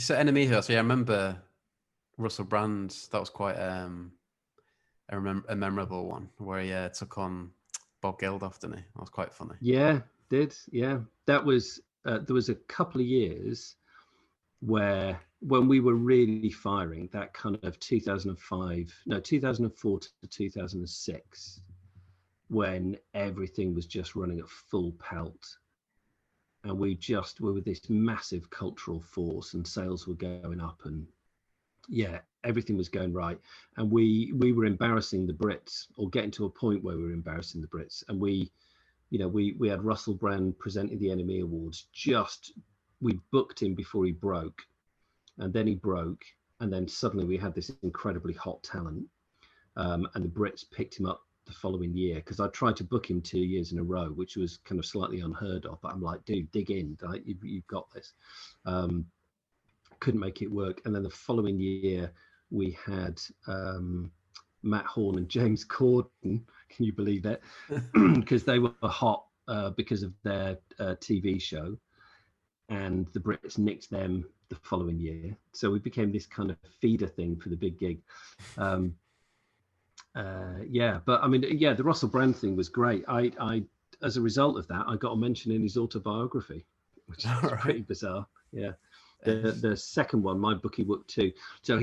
You said NME Editor, so yeah, I remember Russell Brand. That was quite a memorable one where he took on Bob Geldof, didn't he? That was quite funny. Yeah, did. Yeah, that was. There was a couple of years where when we were really firing, that kind of 2004 to 2006, when everything was just running at full pelt, and we were this massive cultural force, and sales were going up, and yeah, everything was going right, and we were embarrassing the Brits, or getting to a point where we were embarrassing the Brits, and we had Russell Brand presenting the NME Awards. We booked him before he broke, and then he broke, and then suddenly we had this incredibly hot talent, and the Brits picked him up the following year, because I tried to book him 2 years in a row, which was kind of slightly unheard of, but I'm like, dude, dig in, like, you've got this. Couldn't make it work, and then the following year we had Matt Horn and James Corden. Can you believe that? Because they were hot because of their TV show, and the Brits nicked them the following year. So we became this kind of feeder thing for the big gig. Yeah, but I mean, yeah, the Russell Brand thing was great. I as a result of that, I got a mention in his autobiography, which is pretty bizarre. Yeah. The second one, My Bookie Wook 2. So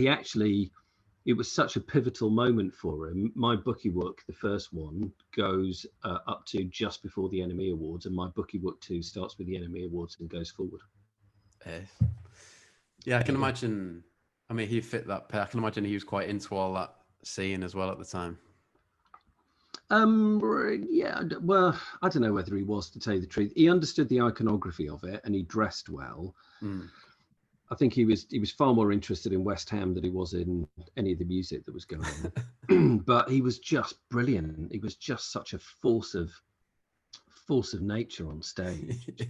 it was such a pivotal moment for him. My Bookie Wook, the first one, goes up to just before the NME Awards, and My Bookie Wook 2 starts with the NME Awards and goes forward. Yeah, I can imagine. I mean, he fit that pair. I can imagine he was quite into all that scene as well at the time. Yeah, well, I don't know whether he was, to tell you the truth. He understood the iconography of it, and he dressed well. I think he was far more interested in West Ham than he was in any of the music that was going on. But he was just brilliant. He was just such a force of nature on stage.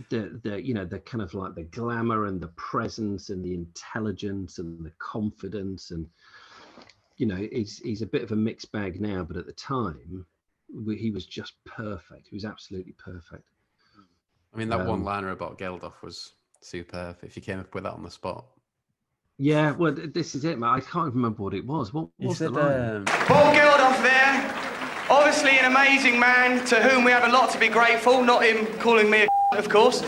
The kind of like the glamour and the presence and the intelligence and the confidence, and he's a bit of a mixed bag now, but at the time he was just perfect. He was absolutely perfect. I mean, that one liner about Geldof was superb. If you came up with that on the spot. Yeah, well, this is it, man. I can't remember what it was. What was the line? Paul Geldof there, obviously an amazing man to whom we have a lot to be grateful, not him calling me a of course.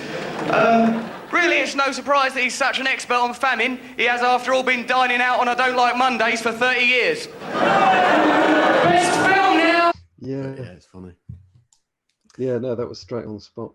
Really, it's no surprise that he's such an expert on famine. He has, after all, been dining out on I Don't Like Mondays for 30 years. Best film now! Yeah, it's funny. Yeah, no, that was straight on the spot.